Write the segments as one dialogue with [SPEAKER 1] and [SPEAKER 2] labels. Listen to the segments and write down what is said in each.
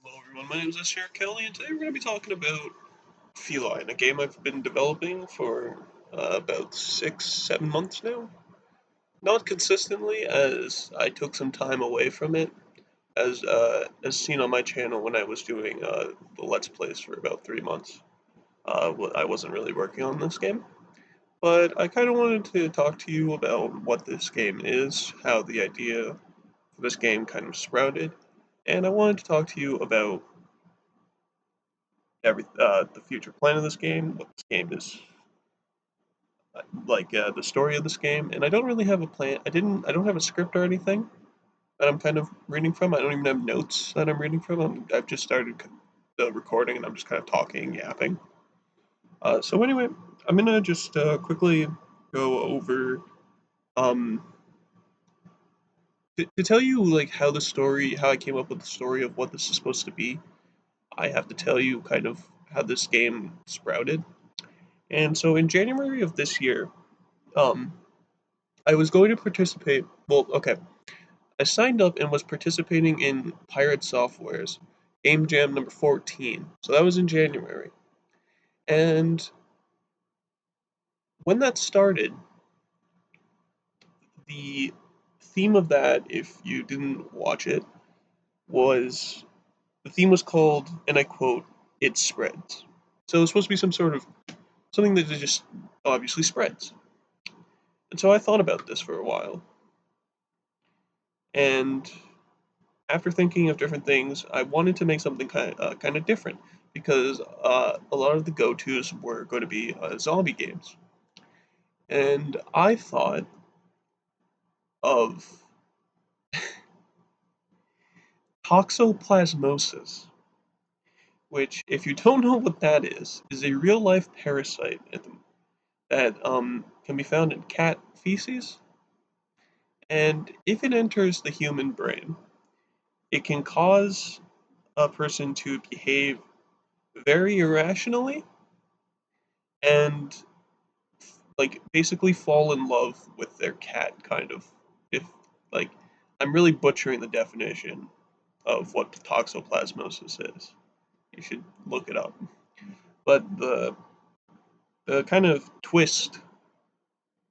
[SPEAKER 1] Hello everyone, my name is S. Kelly, and today we're going to be talking about Feline, a game I've been developing for about 6, 7 months now. Not consistently, as I took some time away from it, as seen on my channel when I was doing the Let's Plays for about 3 months. I wasn't really working on this game, but I kind of wanted to talk to you about what this game is, how the idea for this game kind of sprouted, and I wanted to talk to you about the future plan of this game, what this game is like, the story of this game, and I don't really have a plan. I don't have a script or anything that I'm kind of reading from. I don't even have notes that I'm reading from. I've just started the recording, and I'm just kind of talking, yapping. So anyway, I'm gonna just quickly go over um to tell you like how I came up with the story of what this is supposed to be. I have to tell you kind of how this game sprouted. And so in January of this year, um, I was going to participate. Well, okay. I signed up and was participating in Pirate Software's Game Jam number 14. So that was in January. And when that started, the theme of that, if you didn't watch it, was the theme was called, and I quote, "It spreads." So it was supposed to be some sort of something that just obviously spreads. And so I thought about this for a while. And after thinking of different things, I wanted to make something kind of different because a lot of the go-tos were going to be zombie games, and I thought of toxoplasmosis, which, if you don't know what that is a real-life parasite that can be found in cat feces, and if it enters the human brain, it can cause a person to behave very irrationally and like basically fall in love with their cat kind of. If like I'm really butchering the definition of what toxoplasmosis is. You should look it up. But the kind of twist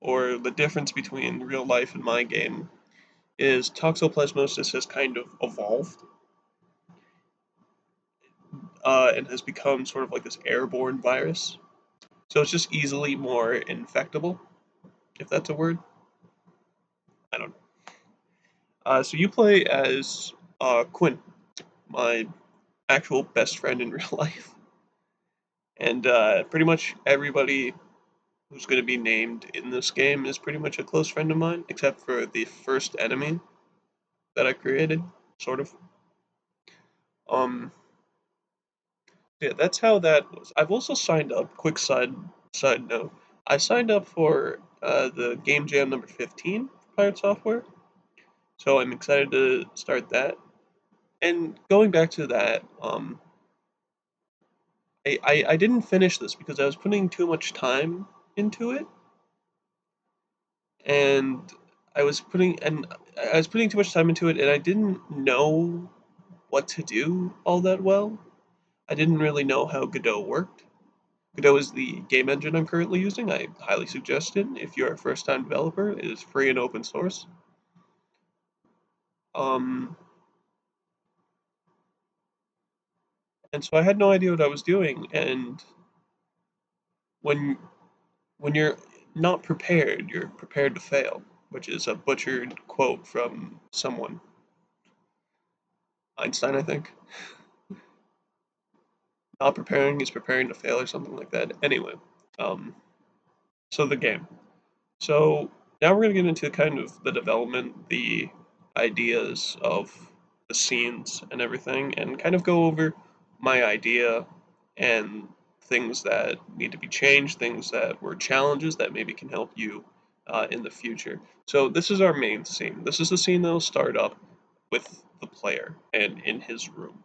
[SPEAKER 1] or the difference between real life and my game is toxoplasmosis has kind of evolved and has become sort of like this airborne virus. So it's just easily more infectable, if that's a word. I don't know. So you play as Quinn, my actual best friend in real life. And pretty much everybody who's going to be named in this game is pretty much a close friend of mine, except for the first enemy that I created, sort of. Um, yeah, that's how that was. I've also signed up. Quick side note: I signed up for the Game Jam number 15 for Pirate Software, so I'm excited to start that. And going back to that, I didn't finish this because I was putting too much time into it, and I was putting too much time into it, and I didn't know what to do all that well. I didn't really know how Godot worked. Godot is the game engine I'm currently using. I highly suggest it if you're a first-time developer. It is free and open source. Um, and so I had no idea what I was doing. And when when you're not prepared, you're prepared to fail, which is a butchered quote from someone, Einstein, I think. Not preparing is preparing to fail or something like that. Anyway, um, so the game. So now we're going to get into kind of the development, the ideas of the scenes and everything, and kind of go over my idea and things that need to be changed, things that were challenges that maybe can help you in the future. So this is our main scene. This is the scene that'll start up with the player and in his room,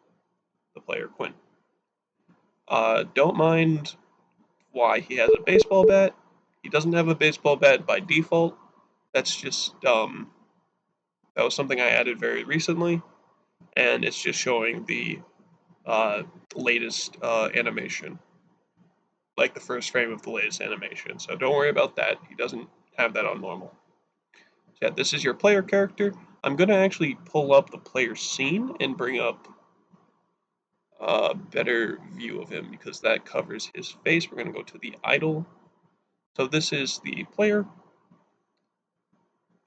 [SPEAKER 1] the player Quinn. Don't mind why he has a baseball bat. He doesn't have a baseball bat by default. That's just that was something I added very recently, and it's just showing the uh, latest animation, like the first frame of the latest animation. So don't worry about that. He doesn't have that on normal. So yeah, this is your player character. I'm gonna actually pull up the player scene and bring up a better view of him because that covers his face. We're gonna go to the idle. So this is the player.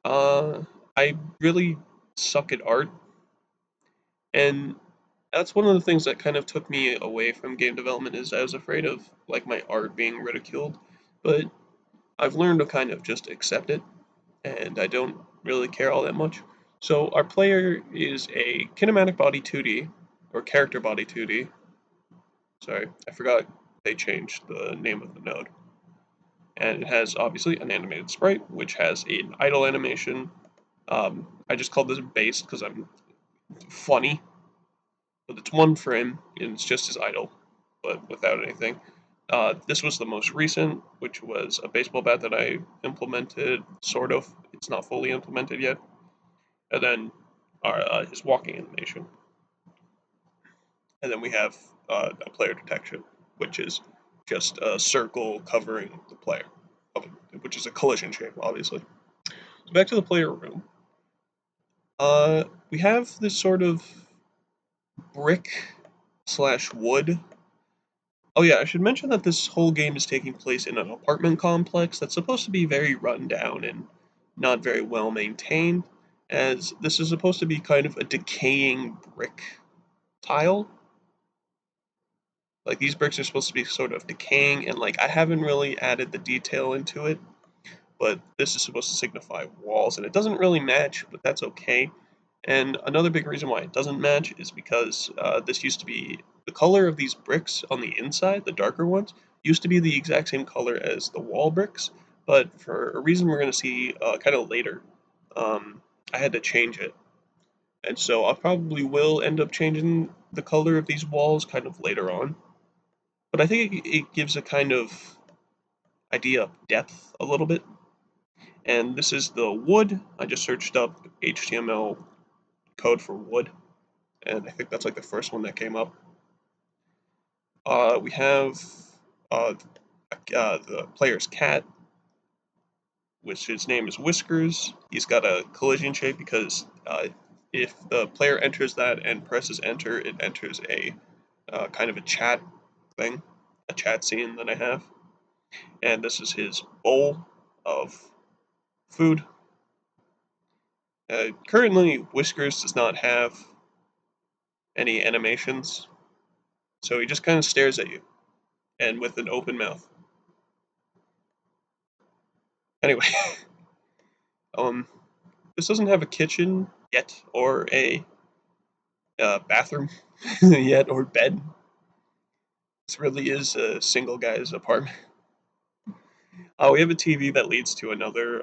[SPEAKER 1] Uh, I really suck at art, and that's one of the things that kind of took me away from game development is I was afraid of like my art being ridiculed, but I've learned to kind of just accept it, and I don't really care all that much. So our player is a kinematic body 2D or character body 2D. Sorry, I forgot they changed the name of the node. And it has obviously an animated sprite, which has an idle animation. I just called this base because I'm funny, but it's one frame and it's just his idle, but without anything. This was the most recent, which was a baseball bat that I implemented, sort of. It's not fully implemented yet. And then his walking animation. And then we have a player detection, which is just a circle covering the player, which is a collision shape, obviously. So back to the player room. We have this sort of brick slash wood. Oh yeah, I should mention that this whole game is taking place in an apartment complex that's supposed to be very run down and not very well maintained, as this is supposed to be kind of a decaying brick tile. Like these bricks are supposed to be sort of decaying, and like I haven't really added the detail into it, but this is supposed to signify walls, and it doesn't really match, but that's okay. And another big reason why it doesn't match is because this used to be the color of these bricks on the inside, the darker ones, used to be the exact same color as the wall bricks, but for a reason we're going to see kind of later, I had to change it. And so I probably will end up changing the color of these walls kind of later on. But I think it gives a kind of idea of depth a little bit. And this is the wood. I just searched up HTML code for wood, and I think that's like the first one that came up. We have uh, the player's cat, which his name is Whiskers. He's got a collision shape because if the player enters that and presses enter, it enters a kind of a chat thing, a chat scene that I have. And this is his bowl of food. Currently, Whiskers does not have any animations, so he just kind of stares at you, and with an open mouth. Anyway, um, this doesn't have a kitchen yet, or a bathroom yet, or bed. This really is a single guy's apartment. We have a TV that leads to another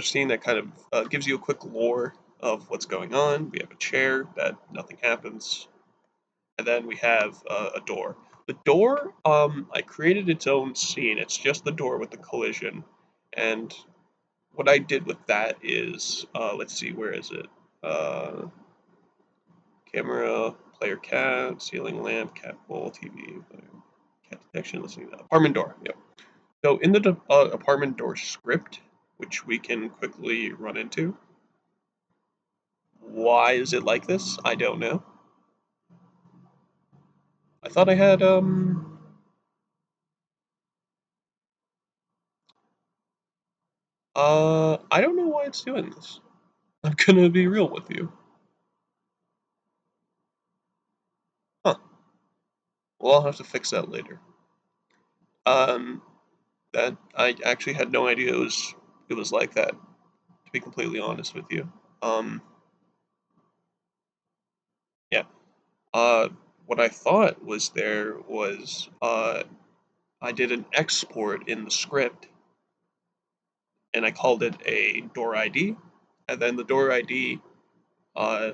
[SPEAKER 1] scene that kind of gives you a quick lore of what's going on. We have a chair that nothing happens, and then we have a door. The door, I created its own scene. It's just the door with the collision, and what I did with that is, let's see, where is it? Uh, Camera, player cat, ceiling lamp, cat bowl, TV, cat detection, listening to apartment door. Yep. So in the apartment door script, which we can quickly run into, why is it like this? I don't know. I thought I had I don't know why it's doing this. I'm gonna be real with you. Huh. Well, I'll have to fix that later. Um, that I actually had no idea it was like that. To be completely honest with you. Um, yeah. What I thought was there was I did an export in the script, and I called it a door ID, and then the door ID uh,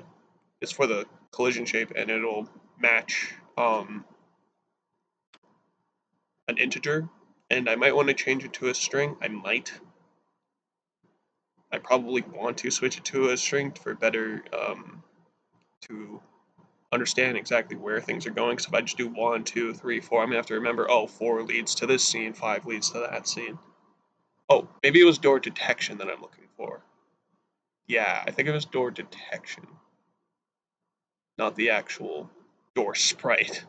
[SPEAKER 1] is for the collision shape, and it'll match an integer, and I might want to change it to a string. I might. I probably want to switch it to a string for better to understand exactly where things are going. Because if I just do 1, 2, 3, 4, I'm gonna have to remember, oh, 4 leads to this scene, 5 leads to that scene. Oh, maybe it was door detection that I'm looking for. Yeah, I think it was door detection, not the actual door sprite.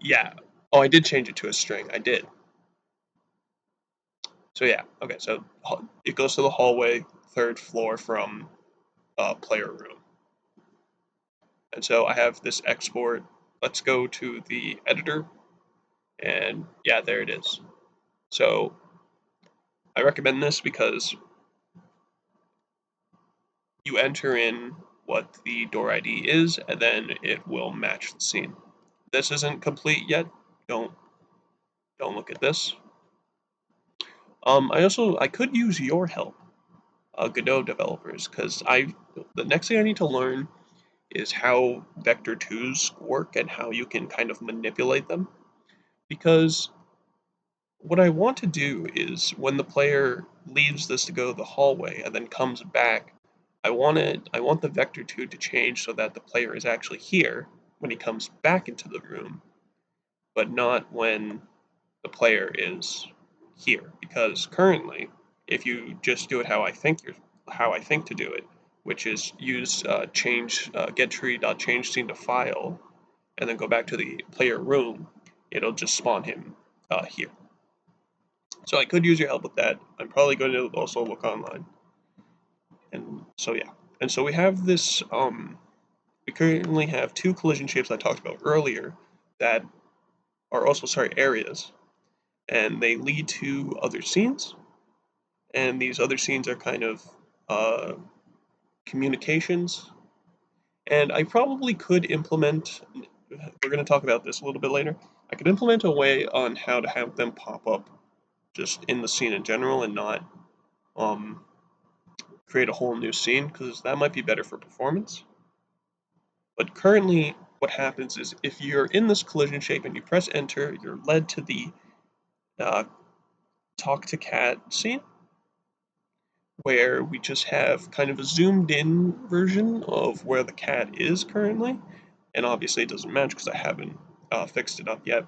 [SPEAKER 1] Yeah. Oh, I did change it to a string. I did. So yeah. Okay. So it goes to the hallway, third floor from player room. And so I have this export. Let's go to the editor, and yeah, there it is. So I recommend this because you enter in what the door ID is, and then it will match the scene. This isn't complete yet. Don't don't look at this. I could use your help, Godot developers, because the next thing I need to learn is how vector twos work and how you can kind of manipulate them. Because what I want to do is when the player leaves this to go to the hallway and then comes back, I want the vector 2 to change so that the player is actually here when he comes back into the room, but not when the player is here. Because currently, if you just do it how I think to do it, which is use change get tree.change scene to file and then go back to the player room, it'll just spawn him here. So I could use your help with that. I'm probably going to also look online. And so yeah. And so we have this we currently have two collision shapes I talked about earlier that are also areas, and they lead to other scenes, and these other scenes are kind of uh, communications. And I probably could implement we're going to talk about this a little bit later. I could implement a way on how to have them pop up just in the scene in general and not um, create a whole new scene because that might be better for performance. But currently, what happens is if you're in this collision shape and you press enter, you're led to the uh, talk to cat scene where we just have kind of a zoomed in version of where the cat is currently. And obviously, it doesn't match because I haven't fixed it up yet.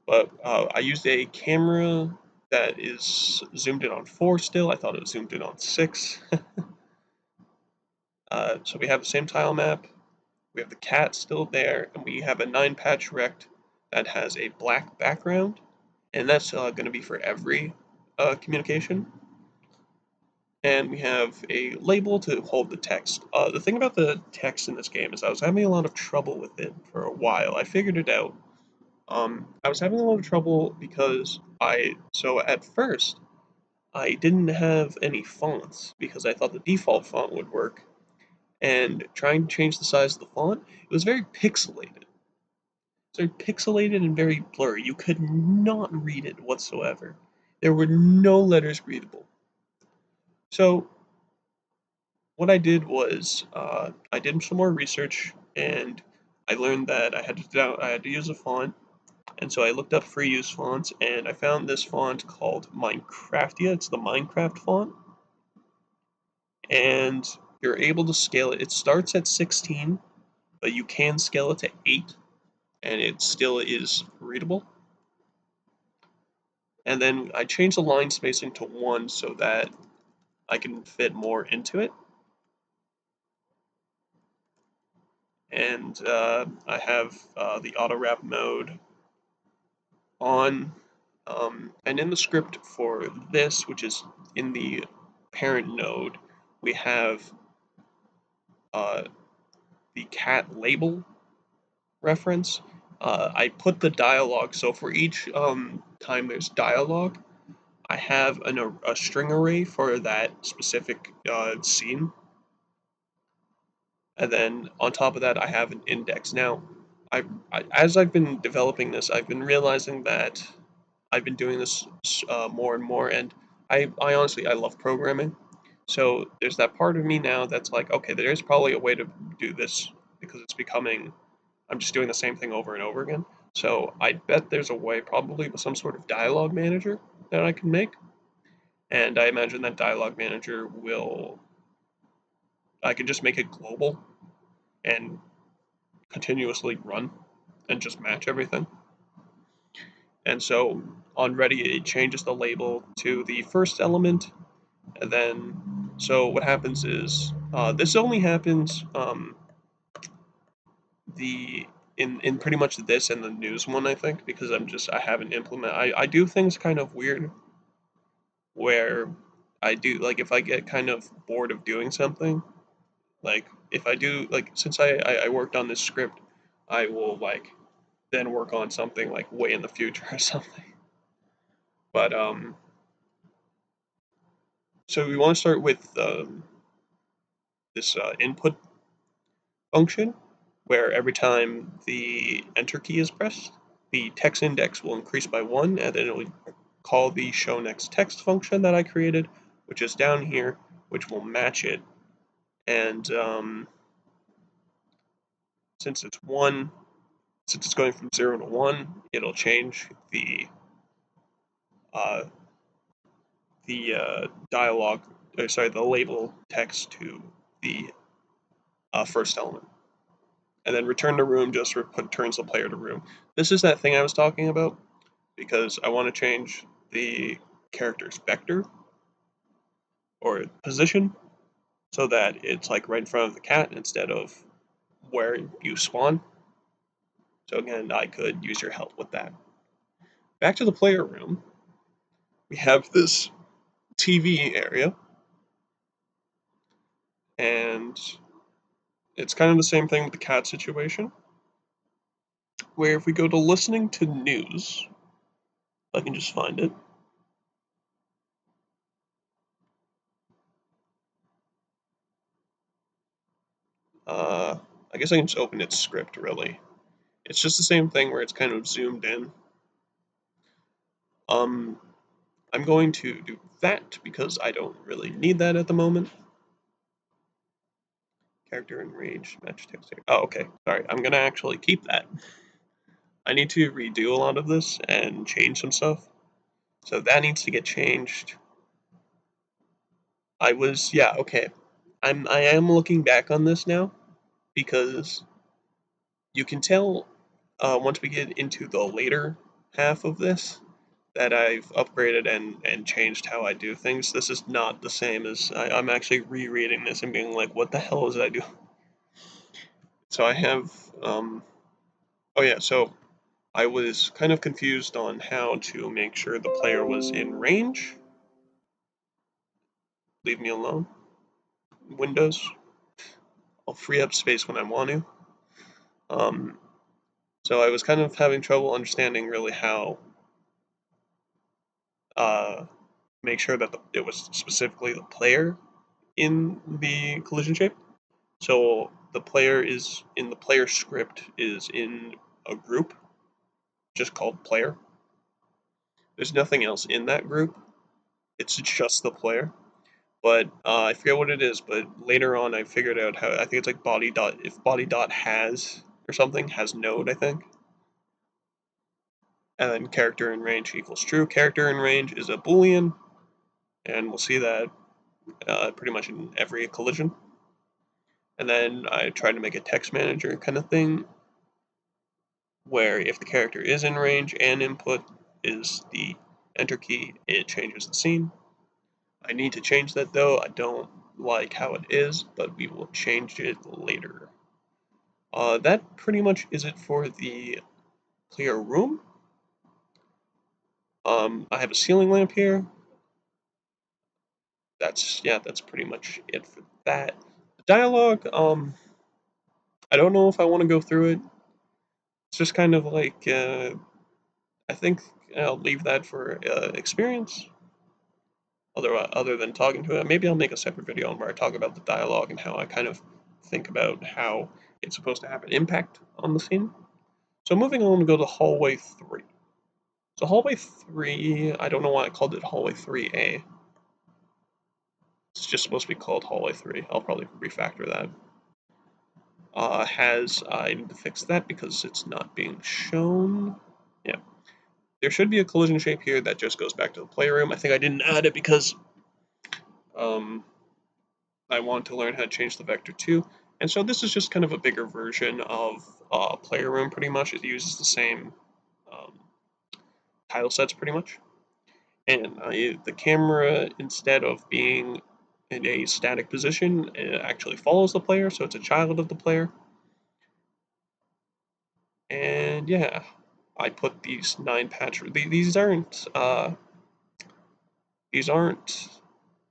[SPEAKER 1] But I used a camera that is zoomed in on 4 still. I thought it was zoomed in on 6. So we have the same tile map. We have the cat still there, and we have a 9-patch rect that has a black background, and that's going to be for every communication. And we have a label to hold the text. The thing about the text in this game is I was having a lot of trouble with it for a while. I figured it out. I was having a lot of trouble because so at first, I didn't have any fonts because I thought the default font would work, and trying to change the size of the font, it was very pixelated. Very pixelated and very blurry. You could not read it whatsoever. There were no letters readable. So what I did was I did some more research and I learned that I had to use a font, and so I looked up free use fonts and I found this font called Minecraftia. It's the Minecraft font, and you're able to scale it. It starts at 16, but you can scale it to 8, and it still is readable. And then I changed the line spacing to 1 so that I can fit more into it. And I have the auto wrap mode on. And in the script for this, which is in the parent node, we have uh, the cat label reference. I put the dialogue, so for each time there's dialogue, I have a string array for that specific scene, and then on top of that, I have an index. Now, as I've been developing this, I've been realizing that I've been doing this more and more, and I honestly I love programming. So there's that part of me now that's like, okay, there is probably a way to do this because it's becoming I'm just doing the same thing over and over again. So I bet there's a way, probably with some sort of dialogue manager that I can make, and I imagine that dialogue manager will I can just make it global and continuously run and just match everything. And so on ready, it changes the label to the first element, and then so what happens is this only happens the in pretty much this and the news one, I think, because I haven't implement I do things kind of weird where I do like if I get kind of bored of doing something, like if I do like since I worked on this script, I will like then work on something like way in the future or something. But so we want to start with this input function where every time the enter key is pressed, the text index will increase by 1, and then it will call the show next text function that I created, which is down here, which will match it. And since it's 1, since it's going from 0 to 1, it'll change uh, the dialogue, sorry, the label text to the first element. And then return to room just returns the player to room. This is that thing I was talking about because I want to change the character's vector or position so that it's like right in front of the cat instead of where you spawn. So again, I could use your help with that. Back to the player room, we have this TV area, and it's kind of the same thing with the cat situation, where if we go to listening to news, I can just find it. I guess I can just open its script, really. It's just the same thing where it's kind of zoomed in. Um, I'm going to do that because I don't really need that at the moment. Character and range, match text. Oh, okay. Sorry. I'm going to actually keep that. I need to redo a lot of this and change some stuff. So that needs to get changed. Yeah, okay. I am looking back on this now because you can tell once we get into the later half of this that I've upgraded and changed how I do things. This is not the same as I'm actually rereading this and being like, what the hell was I doing? So I have, oh yeah, so I was kind of confused on how to make sure the player was in range. Leave me alone. Windows. I'll free up space when I want to. Um, so I was kind of having trouble understanding really how uh, make sure that it was specifically the player in the collision shape. So the player is in the player script is in a group just called player. There's nothing else in that group. It's just the player. But I forget what it is. But later on, I figured out how I think it's like body dot if body dot has or something has node I think, and then character in range equals true. Character in range is a boolean, and we'll see that pretty much in every collision. And then I tried to make a text manager kind of thing where if the character is in range and input is the enter key, it changes the scene. I need to change that though. I don't like how it is, but we will change it later. That pretty much is it for the clear room. I have a ceiling lamp here. That's pretty much it for that. The dialogue, I don't know if I want to go through it. It's just kind of like I think I'll leave that for experience. Other than talking to it, maybe I'll make a separate video where I talk about the dialogue and how I kind of think about how it's supposed to have an impact on the scene. So moving on, we go to hallway 3. So hallway 3, I don't know why I called it hallway 3A. It's just supposed to be called hallway 3. I'll probably refactor that. I need to fix that because it's not being shown. Yeah. There should be a collision shape here that just goes back to the playroom. I think I didn't add it because um, I want to learn how to change the vector too. And so this is just kind of a bigger version of player room, pretty much. It uses the same um, tile sets, pretty much. And the camera, instead of being in a static position, it actually follows the player, so it's a child of the player. And yeah, I put these 9 patch. These aren't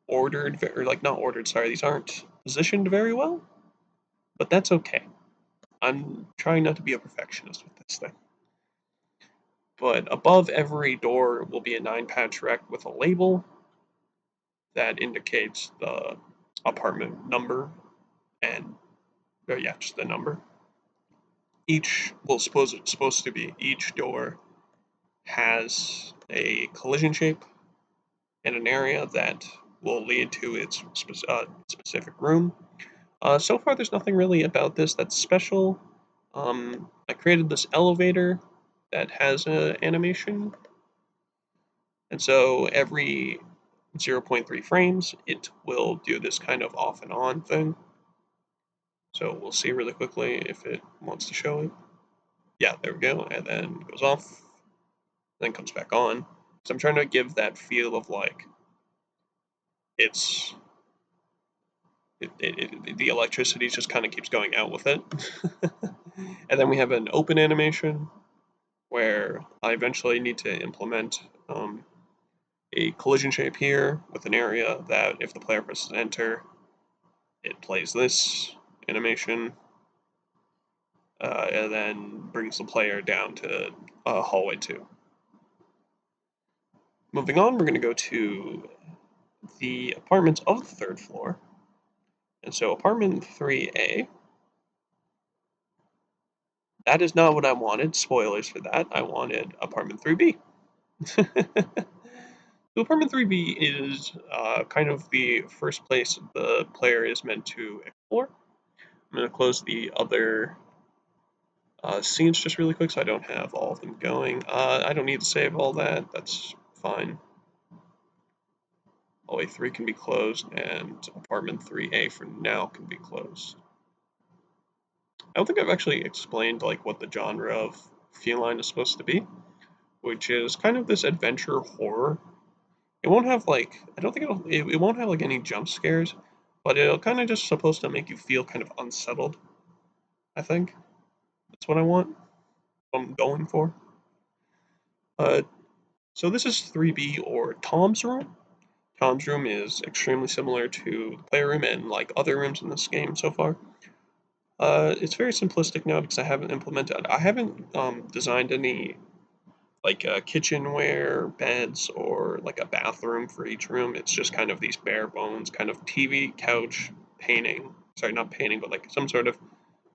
[SPEAKER 1] ordered, or like not ordered. Sorry, these aren't positioned very well, but that's okay. I'm trying not to be a perfectionist with this thing. But above every door will be a 9 patch rec with a label that indicates the apartment number and, yeah, just the number. Supposed to be, each door has a collision shape and an area that will lead to its specific room. So far, there's nothing really about this that's special. I created this elevator that has an animation, and so every 0.3 frames, it will do this kind of off and on thing. So we'll see really quickly if it wants to show it. Yeah, there we go, and then goes off, then comes back on. So I'm trying to give that feel of like it's the electricity just kind of keeps going out with it. And then we have an open animation where I eventually need to implement a collision shape here with an area that if the player presses enter, it plays this animation, and then brings the player down to hallway 2. Moving on, we're going to go to the apartments of the 3rd floor. And so apartment 3A, that is not what I wanted. Spoilers for that. I wanted apartment 3B. So apartment 3B is kind of the first place the player is meant to explore. I'm going to close the other scenes just really quick so I don't have all of them going. I don't need to save all that. That's fine. Hallway 3 can be closed, and apartment 3A for now can be closed. I don't think I've actually explained like what the genre of Feline is supposed to be, which is kind of this adventure horror. It won't have like I don't think it won't have like any jump scares, but it'll kind of just supposed to make you feel kind of unsettled. I think that's what I want. What I'm going for. Uh, so this is 3B or Tom's room. Tom's room is extremely similar to the player room and like other rooms in this game so far. It's very simplistic now because I haven't designed any like kitchenware, beds, or like a bathroom for each room. It's just kind of these bare bones, kind of TV, couch, painting. Sorry, not painting, but like some sort of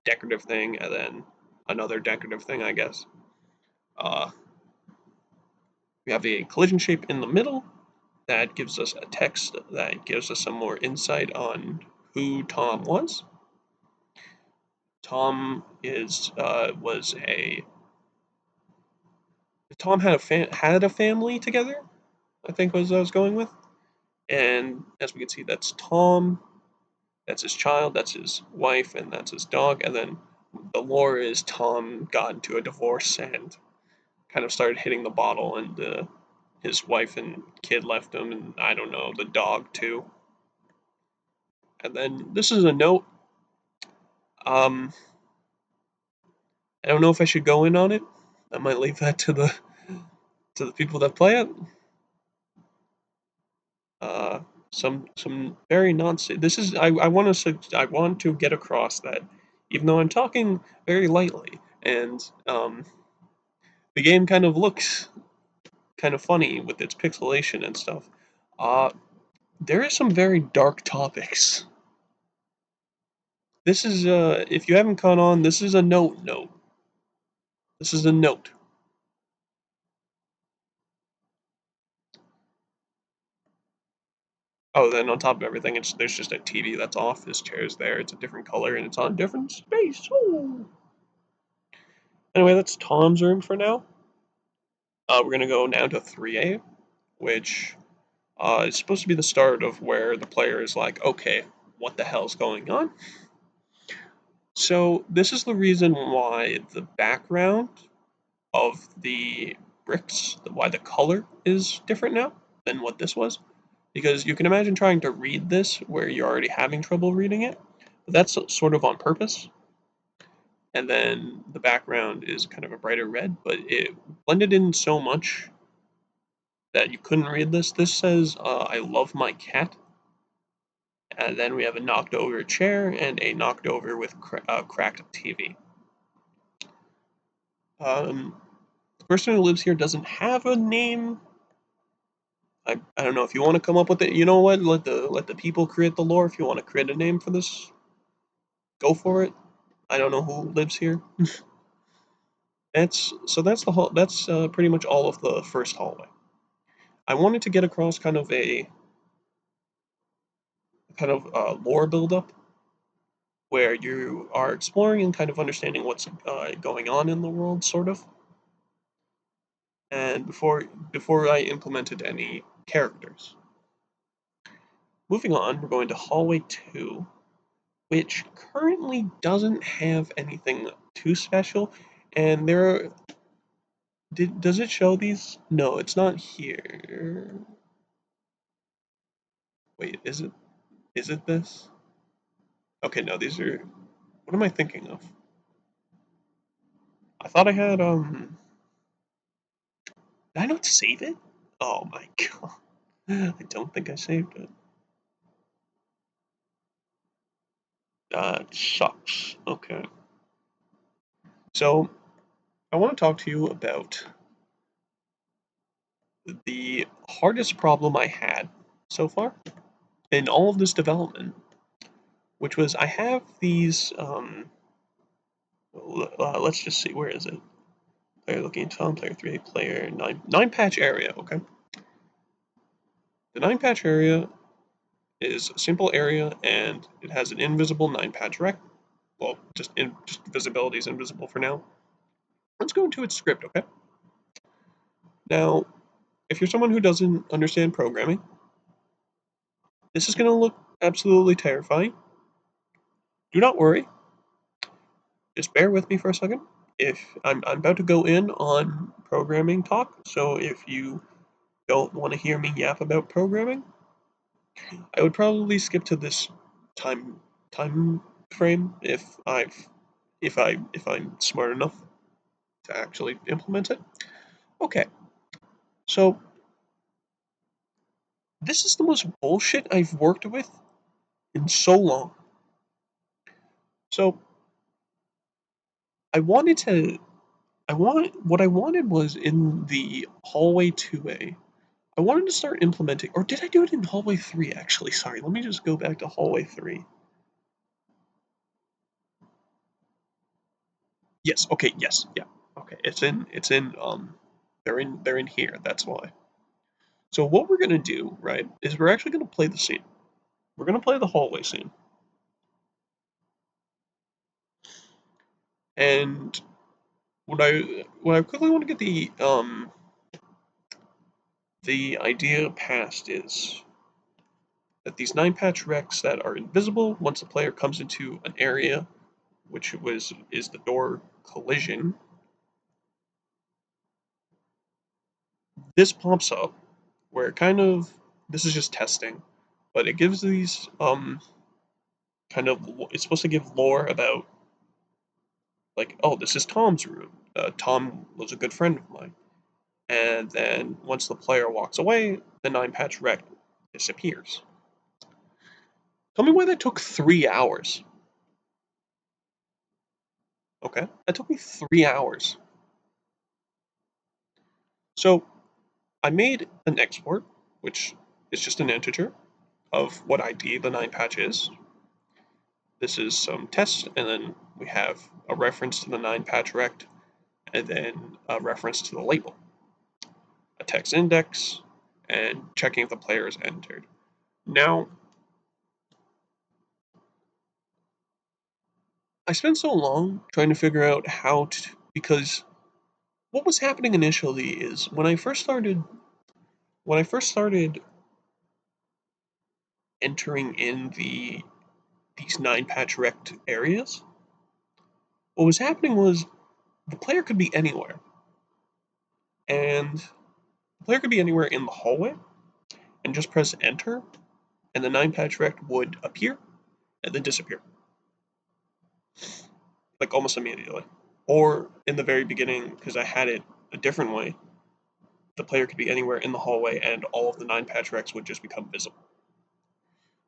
[SPEAKER 1] decorative thing, and then another decorative thing, I guess. Uh, we have a collision shape in the middle that gives us a text that gives us some more insight on who Tom was. Tom is was a Tom had a family together. I think was what I was going with, and as we can see, that's Tom. That's his child. That's his wife, and that's his dog. And then the lore is Tom got into a divorce and kind of started hitting the bottle, and his wife and kid left him, and I don't know, the dog too. And then this is a note. Um, I don't know if I should go in on it. I might leave that to the people that play it. Uh, some very nonsense. This is I want to get across that even though I'm talking very lightly and the game kind of looks kind of funny with its pixelation and stuff. Uh, there is some very dark topics. This is if you haven't caught on, this is a note. This is a note. Oh, then on top of everything, there's just a TV that's off. This chair's there. It's a different color and it's on a different space. Ooh. Anyway, that's Tom's room for now. We're gonna go down to 3A, which is supposed to be the start of where the player is like, okay, what the hell's going on? So this is the reason why the background of the bricks, why the color is different now than what this was. Because you can imagine trying to read this where you're already having trouble reading it. But that's sort of on purpose. And then the background is kind of a brighter red, but it blended in so much that you couldn't read this. This says, I love my cat. And then we have a knocked over chair and a knocked over with cracked TV. The person who lives here doesn't have a name. I don't know if you want to come up with it. You know what? Let the people create the lore. If you want to create a name for this, go for it. I don't know who lives here. That's the whole. That's pretty much all of the first hallway. I wanted to get across kind of lore buildup where you are exploring and kind of understanding what's going on in the world, sort of. And before I implemented any characters. Moving on, we're going to hallway 2, which currently doesn't have anything too special. And does it show these? No, it's not here. Wait, is it this? Okay, no, these are, what am I thinking of? I thought I had, did I not save it? Oh my god. I don't think I saved it. That sucks. Okay. So, I want to talk to you about the hardest problem I had so far in all of this development, which was I have these, let's just see, where is it? Player looking Tom, player 3, player 9 patch area, okay? The 9 patch area is a simple area and it has an invisible 9 patch rec. Well, just visibility is invisible for now. Let's go into its script, okay? Now, if you're someone who doesn't understand programming, this is going to look absolutely terrifying. Do not worry. Just bear with me for a second. If I'm about to go in on programming talk, so if you don't want to hear me yap about programming, I would probably skip to this time time frame if I'm smart enough to actually implement it. Okay, so this is the most bullshit I've worked with in so long. So I wanted to what I wanted was in the hallway 2A. I wanted to start implementing, or did I do it in hallway 3 actually? Sorry, let me just go back to hallway 3. Yes, okay, yes, yeah. Okay, they're in here, that's why. So what we're gonna do, right, is we're actually gonna play the scene. We're gonna play the hallway scene. And what I quickly want to get the idea past is that these 9 patch wrecks that are invisible once the player comes into an area, which is the door collision, this pops up where this is just testing, but it gives these it's supposed to give lore about, like, oh, this is Tom's room. Tom was a good friend of mine. And then once the player walks away, the 9 patch wreck disappears. Tell me why that took 3 hours. Okay, that took me 3 hours. So I made an export, which is just an integer of what ID the 9 patch is. This is some tests, and then we have a reference to the 9 patch rect, and then a reference to the label, a text index, and checking if the player is entered. Now, I spent so long trying to figure out how to, because what was happening initially is when I first started entering in these 9 patch rect areas, What was happening was the player could be anywhere, and the player could be anywhere in the hallway, and just press enter, and the 9-patch rect would appear and then disappear, like almost immediately. Or in the very beginning, because I had it a different way, the player could be anywhere in the hallway and all of the 9-patch rects would just become visible.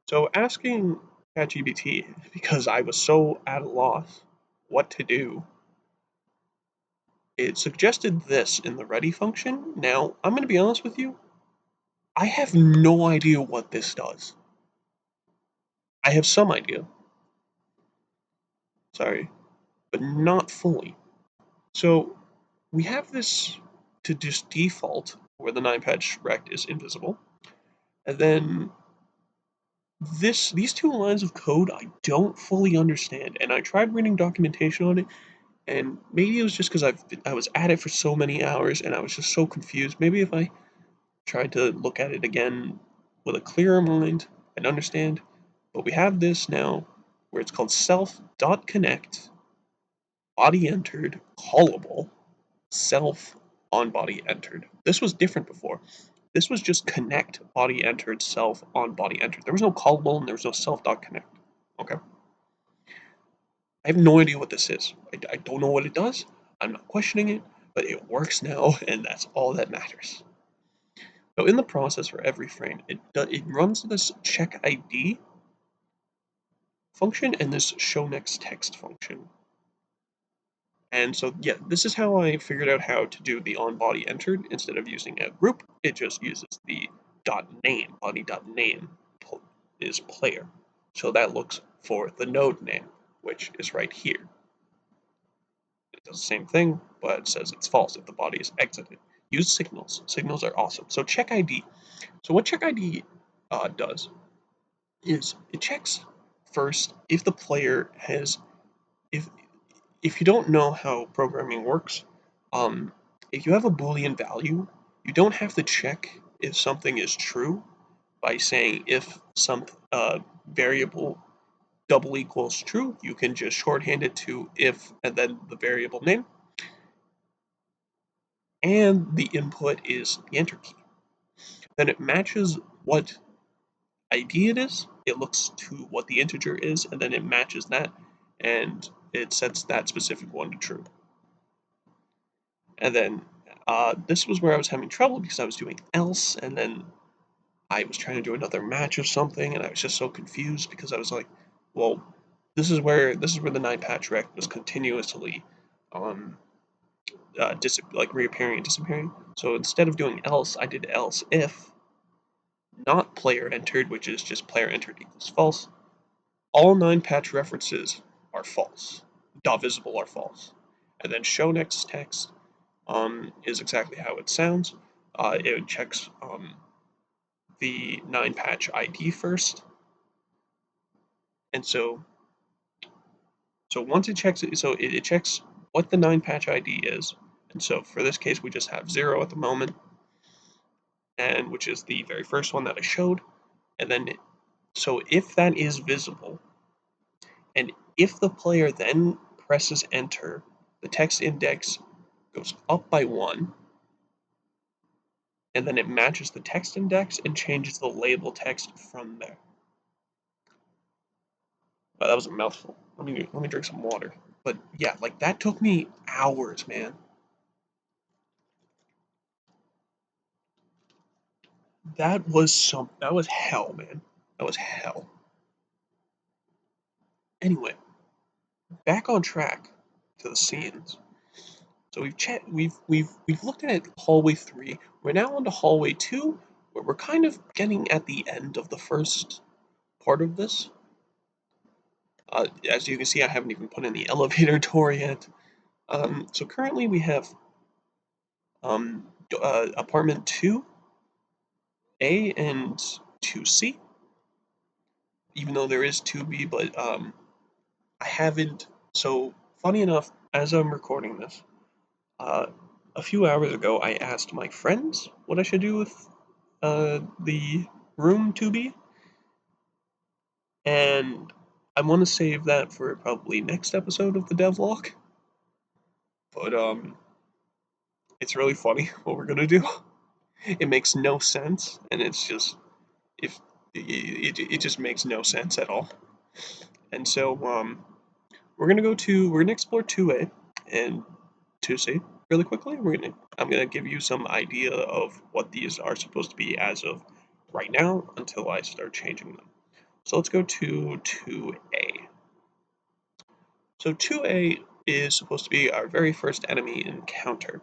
[SPEAKER 1] So asking ChatGPT, because I was so at a loss what to do, it suggested this in the ready function. Now, I'm going to be honest with you, I have no idea what this does. I have some idea, sorry, but not fully. So we have this to just default where the 9-patch rect is invisible, and then these two lines of code I don't fully understand, and I tried reading documentation on it, and maybe it was just because I was at it for so many hours and I was just so confused. Maybe if I tried to look at it again with a clearer mind and understand. But we have this now where it's called self.connect body entered callable self on body entered. This was different before. This was just connect body entered self on body entered. There was no callable and there was no self.connect. Okay. I have no idea what this is. I don't know what it does. I'm not questioning it, but it works now, and that's all that matters. So in the process for every frame, it runs this check ID function and this show next text function. And so yeah, this is how I figured out how to do the on body entered. Instead of using a group, it just uses the .name. Body.name is player. So that looks for the node name, which is right here. It does the same thing, but it says it's false if the body is exited. Use signals. Signals are awesome. So check ID. So what check ID does is it checks first if the player has if if you don't know how programming works, if you have a Boolean value, you don't have to check if something is true by saying if some variable double equals true. You can just shorthand it to if and then the variable name, and the input is the enter key. Then it matches what ID it is, it looks to what the integer is, and then it matches that, and it sets that specific one to true. And then this was where I was having trouble because I was doing else, and then I was trying to do another match of something, and I was just so confused because I was like, well, this is where the 9-patch rect was continuously like reappearing and disappearing. So instead of doing else, I did else if not player entered, which is just player entered equals false. All 9-patch references are false. .visible are false. And then show next text is exactly how it sounds. It checks the 9-patch ID first, and so once it checks it, so it checks what the 9-patch ID is, and so for this case we just have 0 at the moment, and which is the very first one that I showed, and then so if that is visible, and if the player then presses enter, the text index goes up by 1, and then it matches the text index and changes the label text from there. Wow, that was a mouthful. Let me drink some water. But yeah, like that took me hours, man. That was hell, man. That was hell. Anyway, back on track to the scenes. So we've looked at hallway 3. We're now on to hallway 2, where we're kind of getting at the end of the first part of this. As you can see, I haven't even put in the elevator door yet. So currently we have apartment 2A and 2C, even though there is 2B, but I haven't. So, funny enough, as I'm recording this, uh, a few hours ago, I asked my friends what I should do with the room 2B, and I want to save that for probably next episode of the devlog, but it's really funny what we're gonna do. It makes no sense, and it's just if it just makes no sense at all. And so we're gonna explore 2A and 2C really quickly. I'm gonna give you some idea of what these are supposed to be as of right now until I start changing them. So let's go to 2A. So 2A is supposed to be our very first enemy encounter.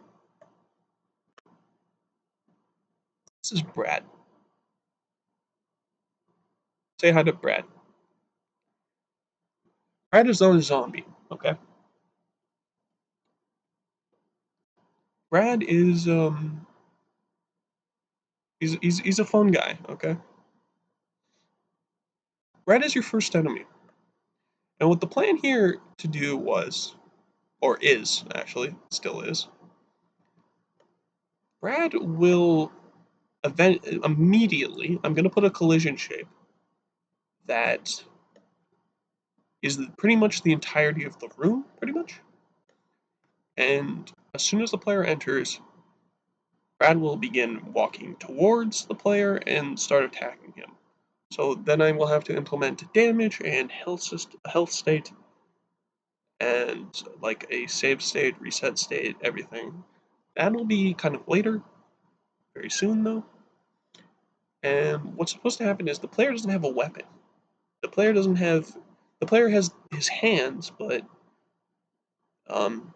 [SPEAKER 1] This is Brad. Say hi to Brad. Brad is not a zombie, okay? Brad is he's a fun guy, okay? Brad is your first enemy. And what the plan here to do was, or is actually, still is, Brad will immediately, I'm going to put a collision shape that is pretty much the entirety of the room, pretty much. And as soon as the player enters, Brad will begin walking towards the player and start attacking him. So then I will have to implement damage and health state, and like a save state, reset state, everything. That'll be kind of later, very soon though. And what's supposed to happen is the player doesn't have a weapon. The player doesn't have. The player has his hands, but um,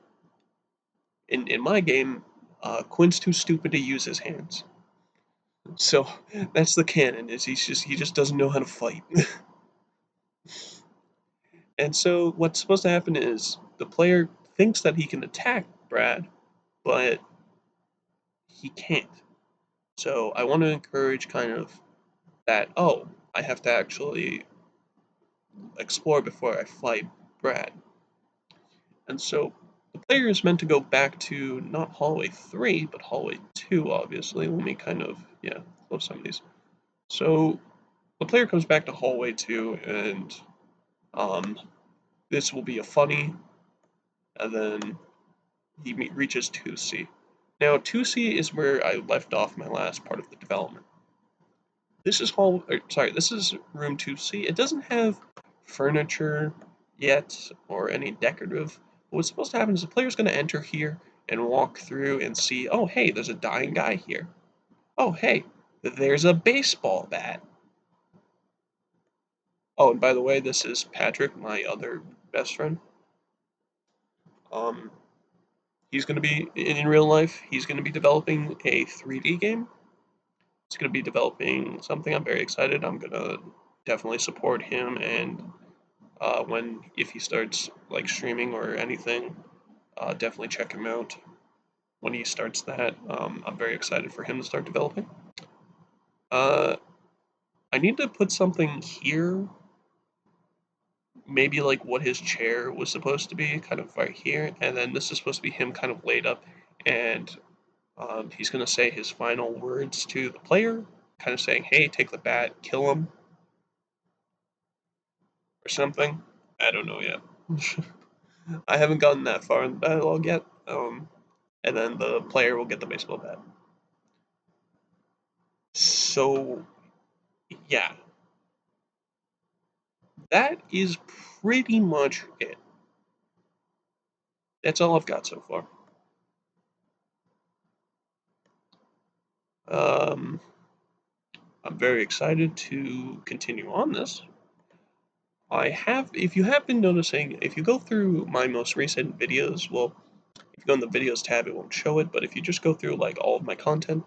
[SPEAKER 1] in my game, Quinn's too stupid to use his hands. So that's the canon. Is he just doesn't know how to fight. And so what's supposed to happen is the player thinks that he can attack Brad, but he can't. So I want to encourage kind of that. Oh, I have to actually explore before I fight Brad. And so the player is meant to go back to not hallway 3, but hallway 2, obviously. Let me kind of, yeah, close some of these. So the player comes back to hallway 2, and um, this will be a funny, and then he reaches 2C. Now, 2C is where I left off my last part of the development. This is this is room 2C. It doesn't have furniture yet or any decorative. What's supposed to happen is the player's going to enter here and walk through and see, oh, hey, there's a dying guy here. Oh, hey, there's a baseball bat. Oh, and by the way, this is Patrick, my other best friend. Um, he's going to be, in real life, he's going to be developing a 3D game. He's going to be developing something. I'm very excited. I'm going to definitely support him, and if he starts like streaming or anything, definitely check him out when he starts that. I'm very excited for him to start developing. Uh, I need to put something here, maybe like what his chair was supposed to be, kind of right here, and then this is supposed to be him kind of laid up, and he's gonna say his final words to the player, kind of saying, "Hey, take the bat, kill him," or something. I don't know yet. I haven't gotten that far in the dialogue yet. And then the player will get the baseball bat. So, yeah, that is pretty much it. That's all I've got so far. Um, I'm very excited to continue on this. If you have been noticing, if you go through my most recent videos, well, if you go in the videos tab, it won't show it, but if you just go through like all of my content,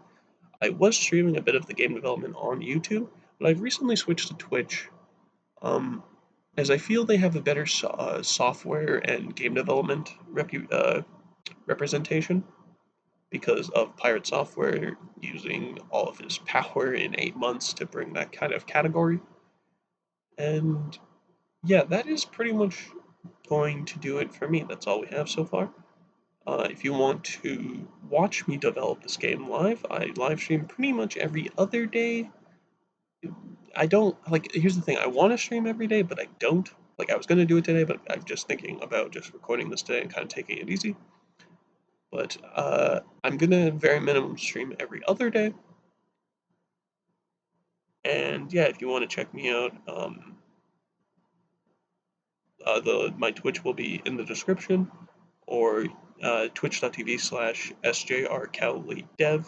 [SPEAKER 1] I was streaming a bit of the game development on YouTube, but I've recently switched to Twitch. Um, as I feel they have a better software and game development representation because of Pirate Software using all of his power in 8 months to bring that kind of category. And yeah, that is pretty much going to do it for me. That's all we have so far. If you want to watch me develop this game live, I live stream pretty much every other day. I don't like. Here's the thing: I want to stream every day, but I don't. Like I was gonna do it today, but I'm just thinking about just recording this today and kind of taking it easy. But I'm gonna very minimum stream every other day. And yeah, if you want to check me out, the my Twitch will be in the description, or twitch.tv/sjrcowleydev,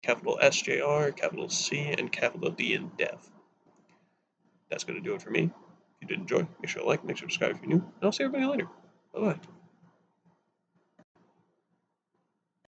[SPEAKER 1] capital SJR, capital C, and capital D in dev. That's gonna do it for me. If you did enjoy, make sure to like, make sure to subscribe if you're new, and I'll see everybody later. Bye bye.